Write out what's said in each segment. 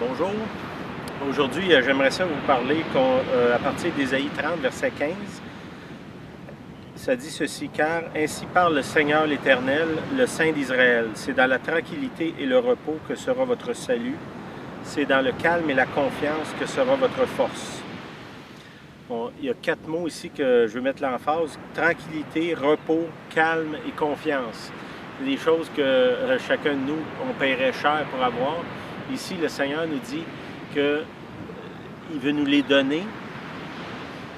Bonjour. Aujourd'hui, j'aimerais ça vous parler à partir d'Ésaïe 30, verset 15. Ça dit ceci: car ainsi parle le Seigneur l'Éternel, le Saint d'Israël. C'est dans la tranquillité et le repos que sera votre salut. C'est dans le calme et la confiance que sera votre force. Bon, il y a 4 mots ici que je veux mettre l'emphase: tranquillité, repos, calme et confiance. C'est des choses que chacun de nous, on paierait cher pour avoir. Ici, le Seigneur nous dit qu'il veut nous les donner.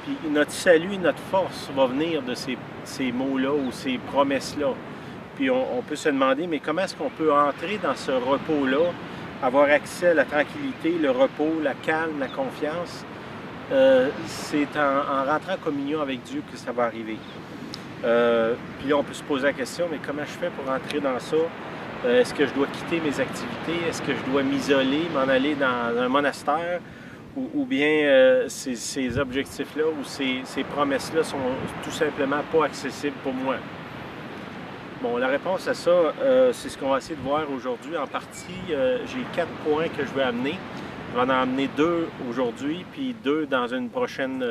Puis notre salut, notre force va venir de ces mots-là ou ces promesses-là. Puis on peut se demander, mais comment est-ce qu'on peut entrer dans ce repos-là, avoir accès à la tranquillité, le repos, la calme, la confiance? C'est en rentrant en communion avec Dieu que ça va arriver. Puis là, on peut se poser la question, mais comment je fais pour entrer dans ça? Est-ce que je dois quitter mes activités? Est-ce que je dois m'isoler, m'en aller dans un monastère? Ou bien ces objectifs-là ou ces promesses-là sont tout simplement pas accessibles pour moi? Bon, la réponse à ça, c'est ce qu'on va essayer de voir aujourd'hui. En partie, j'ai 4 points que je vais amener. Je vais en amener 2 aujourd'hui, puis 2 dans une prochaine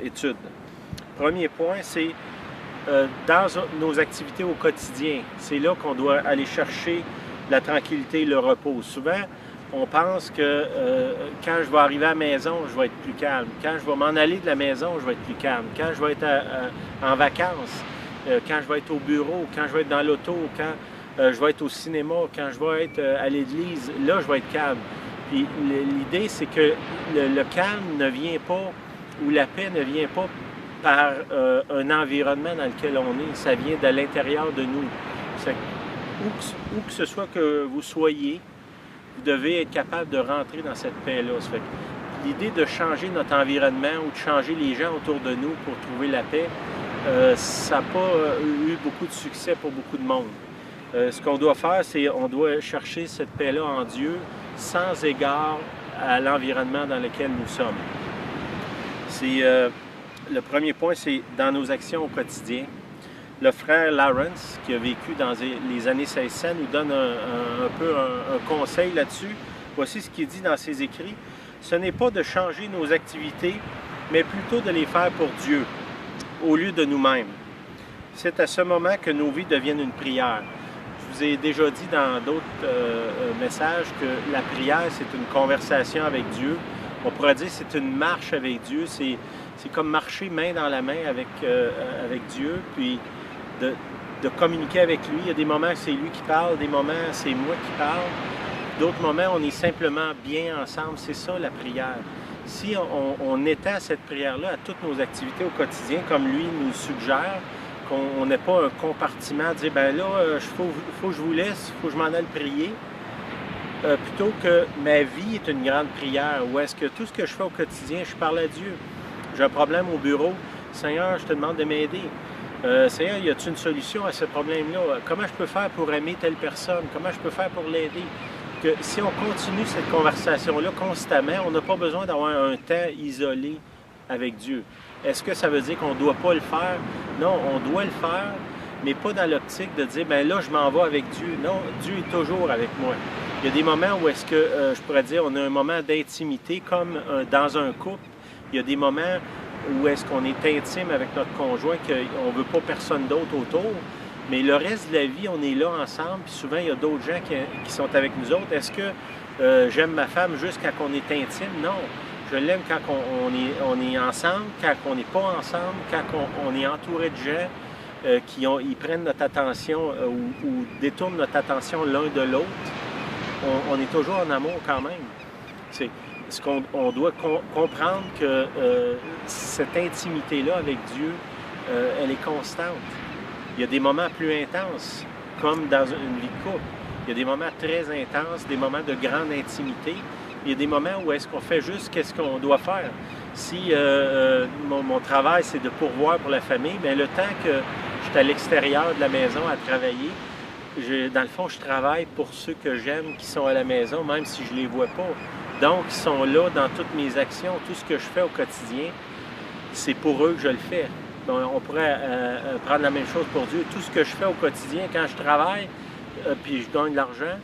étude. Premier point, c'est dans nos activités au quotidien. C'est là qu'on doit aller chercher la tranquillité et le repos. Souvent, on pense que quand je vais arriver à la maison, je vais être plus calme. Quand je vais m'en aller de la maison, je vais être plus calme. Quand je vais être en vacances, quand je vais être au bureau, quand je vais être dans l'auto, quand je vais être au cinéma, quand je vais être à l'église, là, je vais être calme. Puis l'idée, c'est que le calme ne vient pas, ou la paix ne vient pas par un environnement dans lequel on est. Ça vient de l'intérieur de nous. Où que ce soit que vous soyez, vous devez être capable de rentrer dans cette paix-là. L'idée de changer notre environnement ou de changer les gens autour de nous pour trouver la paix, ça n'a pas eu beaucoup de succès pour beaucoup de monde. Ce qu'on doit faire, c'est qu'on doit chercher cette paix-là en Dieu sans égard à l'environnement dans lequel nous sommes. Le premier point, c'est dans nos actions au quotidien. Le frère Lawrence, qui a vécu dans les années 1600, nous donne un peu un conseil là-dessus. Voici ce qu'il dit dans ses écrits. Ce n'est pas de changer nos activités, mais plutôt de les faire pour Dieu, au lieu de nous-mêmes. C'est à ce moment que nos vies deviennent une prière. Je vous ai déjà dit dans d'autres messages que la prière, c'est une conversation avec Dieu. On pourrait dire que c'est une marche avec Dieu. C'est comme marcher main dans la main avec Dieu, puis de communiquer avec lui. Il y a des moments que c'est lui qui parle, des moments c'est moi qui parle. D'autres moments, on est simplement bien ensemble. C'est ça la prière. Si on étend cette prière-là à toutes nos activités au quotidien, comme lui nous suggère, qu'on n'ait pas un compartiment, de dire, ben là, faut que je vous laisse, il faut que je m'en aille prier, plutôt que ma vie est une grande prière, ou est-ce que tout ce que je fais au quotidien, je parle à Dieu. J'ai un problème au bureau, Seigneur, je te demande de m'aider. Seigneur, y a-t-il une solution à ce problème-là? Comment je peux faire pour aimer telle personne? Comment je peux faire pour l'aider? Que si on continue cette conversation-là constamment, on n'a pas besoin d'avoir un temps isolé avec Dieu. Est-ce que ça veut dire qu'on ne doit pas le faire? Non, on doit le faire, mais pas dans l'optique de dire, ben là, je m'en vais avec Dieu. Non, Dieu est toujours avec moi. Il y a des moments où est-ce que, je pourrais dire, on a un moment d'intimité, comme dans un couple. Il y a des moments où est-ce qu'on est intime avec notre conjoint, qu'on ne veut pas personne d'autre autour. Mais le reste de la vie, on est là ensemble, puis souvent, il y a d'autres gens qui sont avec nous autres. Est-ce que j'aime ma femme juste quand on est intime? Non. Je l'aime quand on est ensemble, quand on n'est pas ensemble, quand on est entouré de gens ils prennent notre attention ou détournent notre attention l'un de l'autre. On est toujours en amour quand même. C'est ce qu'on doit comprendre que cette intimité-là avec Dieu, elle est constante. Il y a des moments plus intenses, comme dans une vie de couple. Il y a des moments très intenses, des moments de grande intimité. Il y a des moments où est-ce qu'on fait juste qu'est-ce qu'on doit faire. Si mon travail, c'est de pourvoir pour la famille, bien, le temps que je suis à l'extérieur de la maison à travailler, dans le fond, je travaille pour ceux que j'aime qui sont à la maison, même si je ne les vois pas. Donc, ils sont là dans toutes mes actions. Tout ce que je fais au quotidien, c'est pour eux que je le fais. Donc, on pourrait prendre la même chose pour Dieu. Tout ce que je fais au quotidien, quand je travaille, puis je gagne de l'argent,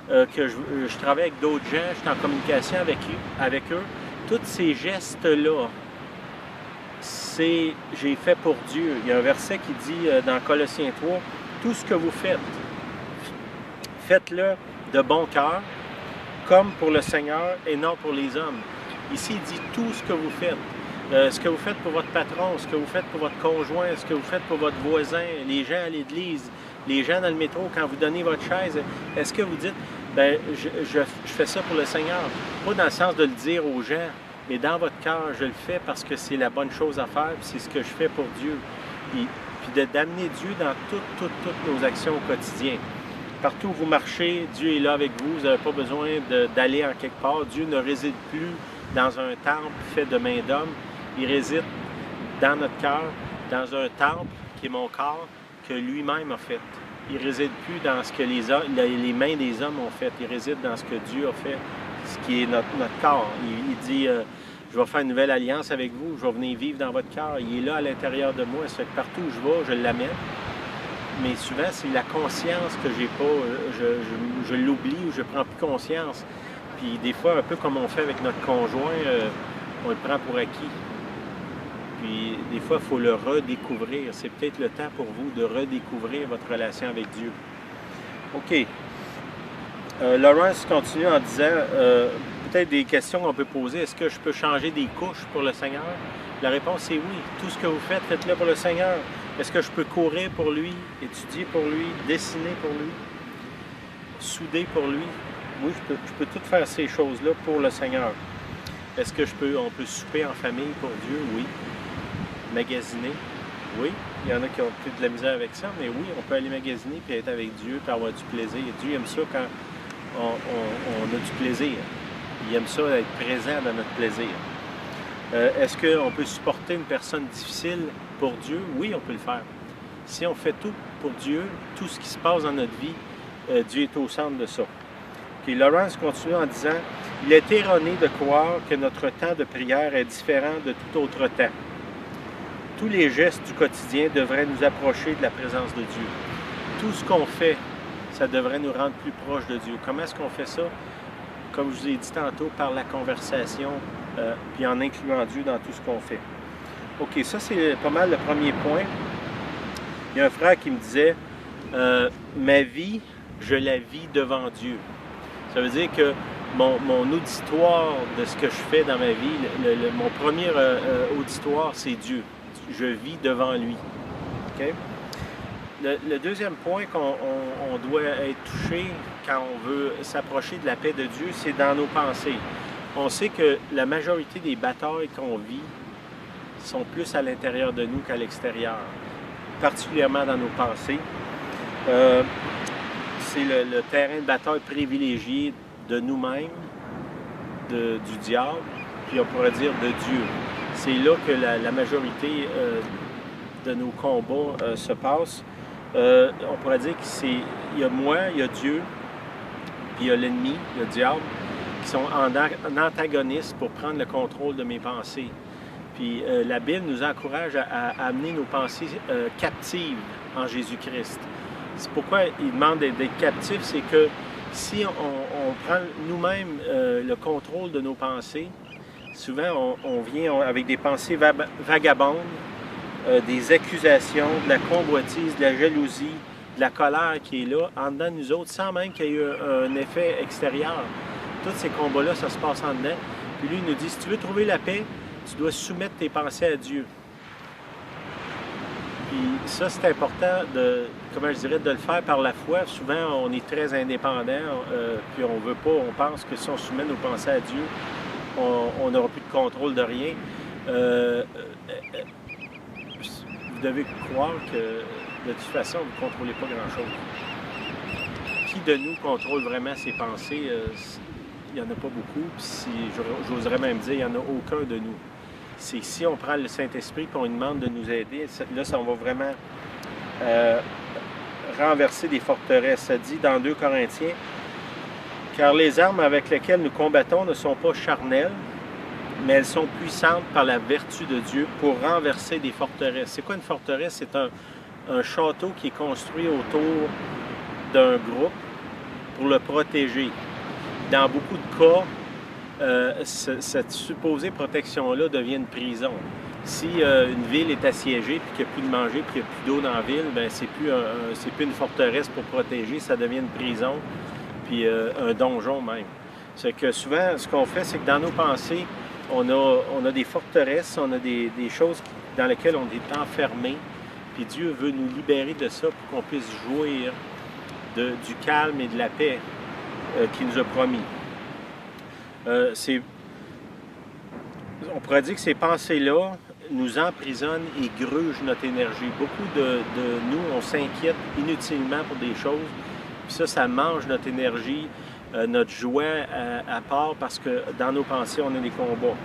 que je travaille avec d'autres gens, je suis en communication avec eux. Tous ces gestes-là, j'ai fait pour Dieu. Il y a un verset qui dit dans Colossiens 3, tout ce que vous faites, faites-le de bon cœur, comme pour le Seigneur et non pour les hommes. Ici, il dit tout ce que vous faites. Ce que vous faites pour votre patron, ce que vous faites pour votre conjoint, ce que vous faites pour votre voisin, les gens à l'église, les gens dans le métro, quand vous donnez votre chaise, est-ce que vous dites, ben, je fais ça pour le Seigneur? Pas dans le sens de le dire aux gens, mais dans votre cœur, je le fais parce que c'est la bonne chose à faire, puis c'est ce que je fais pour Dieu. Puis d'amener Dieu dans toutes nos actions au quotidien. Partout où vous marchez, Dieu est là avec vous, vous n'avez pas besoin d'aller en quelque part. Dieu ne réside plus dans un temple fait de main d'homme. Il réside dans notre cœur, dans un temple qui est mon corps, que lui-même a fait. Il ne réside plus dans ce que les mains des hommes ont fait. Il réside dans ce que Dieu a fait, ce qui est notre corps. Il dit, je vais faire une nouvelle alliance avec vous, je vais venir vivre dans votre cœur. Il est là à l'intérieur de moi. Ça fait que partout où je vais, je l'amène. Mais souvent, c'est la conscience que j'ai pas. Je l'oublie ou je prends plus conscience. Puis des fois, un peu comme on fait avec notre conjoint, on le prend pour acquis. Puis des fois, il faut le redécouvrir. C'est peut-être le temps pour vous de redécouvrir votre relation avec Dieu. OK. Laurence continue en disant, peut-être des questions qu'on peut poser. Est-ce que je peux changer des couches pour le Seigneur? La réponse est oui. Tout ce que vous faites, faites-le pour le Seigneur. Est-ce que je peux courir pour lui, étudier pour lui, dessiner pour lui, souder pour lui? Oui, je peux tout faire ces choses-là pour le Seigneur. Est-ce que on peut souper en famille pour Dieu? Oui. Magasiner? Oui. Il y en a qui ont peut-être de la misère avec ça, mais oui, on peut aller magasiner puis être avec Dieu puis avoir du plaisir. Dieu aime ça quand on a du plaisir. Il aime ça être présent dans notre plaisir. Est-ce qu'on peut supporter une personne difficile pour Dieu? Oui, on peut le faire. Si on fait tout pour Dieu, tout ce qui se passe dans notre vie, Dieu est au centre de ça. Puis Laurence continue en disant, il est erroné de croire que notre temps de prière est différent de tout autre temps. Tous les gestes du quotidien devraient nous approcher de la présence de Dieu. Tout ce qu'on fait, ça devrait nous rendre plus proches de Dieu. Comment est-ce qu'on fait ça? Comme je vous ai dit tantôt, par la conversation, puis en incluant Dieu dans tout ce qu'on fait. OK, ça c'est pas mal le premier point. Il y a un frère qui me disait, ma vie, je la vis devant Dieu. Ça veut dire que mon auditoire de ce que je fais dans ma vie, mon premier auditoire, c'est Dieu. Je vis devant lui. OK? Le deuxième point qu'on doit être touché quand on veut s'approcher de la paix de Dieu, c'est dans nos pensées. On sait que la majorité des batailles qu'on vit sont plus à l'intérieur de nous qu'à l'extérieur, particulièrement dans nos pensées. C'est le terrain de bataille privilégié de nous-mêmes, du diable, puis on pourrait dire de Dieu. C'est là que la majorité de nos combats se passe. On pourrait dire qu'il y a moi, il y a Dieu, puis il y a l'ennemi, le diable, qui sont en antagoniste pour prendre le contrôle de mes pensées. Puis la Bible nous encourage à amener nos pensées captives en Jésus-Christ. C'est pourquoi il demande d'être captif, c'est que si on prend nous-mêmes le contrôle de nos pensées, souvent on vient avec des pensées vagabondes, des accusations, de la convoitise, de la jalousie, de la colère qui est là, en dedans de nous autres, sans même qu'il y ait eu un effet extérieur. Tous ces combats-là, ça se passe en dedans. Puis lui, il nous dit, si tu veux trouver la paix, tu dois soumettre tes pensées à Dieu. Puis ça, c'est important de le faire par la foi. Souvent, on est très indépendant, puis on veut pas, on pense que si on soumet nos pensées à Dieu, on n'aura plus de contrôle de rien. Vous devez croire que de toute façon, vous ne contrôlez pas grand-chose. Qui de nous contrôle vraiment ses pensées? Il n'y en a pas beaucoup. Puis j'oserais même dire, il n'y en a aucun de nous. C'est si on prend le Saint-Esprit et on lui demande de nous aider, là, ça, on va vraiment renverser des forteresses. Ça dit dans 2 Corinthiens, « Car les armes avec lesquelles nous combattons ne sont pas charnelles, mais elles sont puissantes par la vertu de Dieu pour renverser des forteresses. » C'est quoi une forteresse? C'est un château qui est construit autour d'un groupe pour le protéger. Dans beaucoup de cas, cette supposée protection-là devient une prison. Si une ville est assiégée, puis qu'il n'y a plus de manger, puis qu'il n'y a plus d'eau dans la ville, bien, c'est plus une forteresse pour protéger, ça devient une prison, puis un donjon même. C'est que souvent, ce qu'on fait, c'est que dans nos pensées, on a des forteresses, on a des choses dans lesquelles on est enfermé, puis Dieu veut nous libérer de ça pour qu'on puisse jouir du calme et de la paix qu'il nous a promis. On pourrait dire que ces pensées-là nous emprisonnent et grugent notre énergie. Beaucoup de nous, on s'inquiète inutilement pour des choses, puis ça mange notre énergie, notre joie à part, parce que dans nos pensées, on a des combats.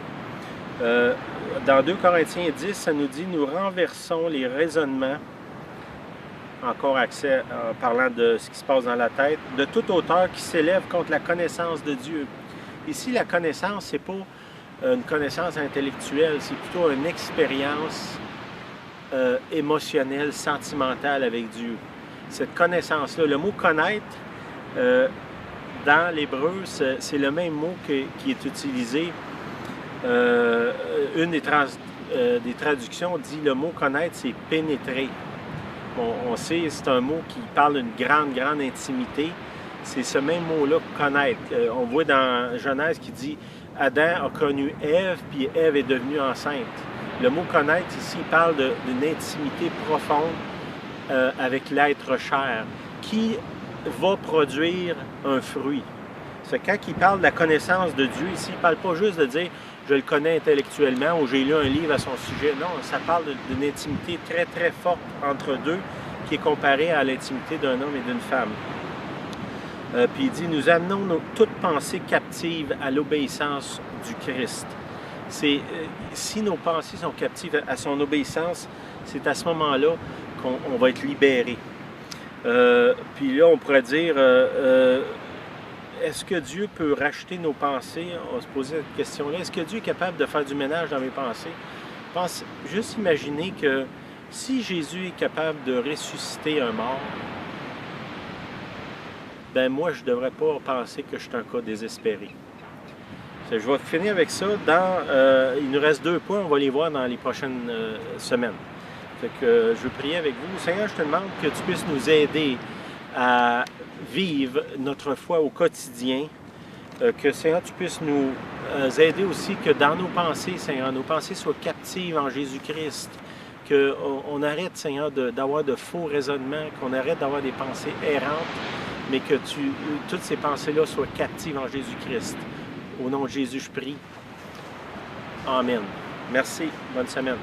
Dans 2 Corinthiens 10, ça nous dit « Nous renversons les raisonnements », encore accès en parlant de ce qui se passe dans la tête, « de toute hauteur qui s'élève contre la connaissance de Dieu ». Ici, la connaissance, c'est pas une connaissance intellectuelle, c'est plutôt une expérience émotionnelle, sentimentale avec Dieu. Cette connaissance-là, le mot « connaître », dans l'hébreu, c'est le même mot qui est utilisé. Une des traductions dit le mot « connaître », c'est « pénétrer ». Bon, on sait, c'est un mot qui parle d'une grande intimité. C'est ce même mot-là, connaître. On voit dans Genèse qui dit « Adam a connu Ève, puis Ève est devenue enceinte ». Le mot « connaître » ici parle d'une intimité profonde avec l'être cher, qui va produire un fruit. C'est quand il parle de la connaissance de Dieu ici, il ne parle pas juste de dire « je le connais intellectuellement » ou « j'ai lu un livre à son sujet ». Non, ça parle d'une intimité très forte entre deux qui est comparée à l'intimité d'un homme et d'une femme. Puis il dit « Nous amenons toute pensée captive à l'obéissance du Christ ». Si nos pensées sont captives à son obéissance, c'est à ce moment-là qu'on va être libéré. Puis là, on pourrait dire, est-ce que Dieu peut racheter nos pensées? On va se poser cette question-là. Est-ce que Dieu est capable de faire du ménage dans mes pensées? Je pense juste imaginer que si Jésus est capable de ressusciter un mort, ben moi, je ne devrais pas penser que je suis un cas désespéré. Je vais finir avec ça. Il nous reste 2 points, on va les voir dans les prochaines semaines. Fait que je veux prier avec vous. Seigneur, je te demande que tu puisses nous aider à vivre notre foi au quotidien. Que, Seigneur, tu puisses nous aider aussi que dans nos pensées, Seigneur, nos pensées soient captives en Jésus-Christ. Qu'on arrête, Seigneur, d'avoir de faux raisonnements, qu'on arrête d'avoir des pensées errantes, mais que toutes ces pensées-là soient captives en Jésus-Christ. Au nom de Jésus, je prie. Amen. Merci. Bonne semaine.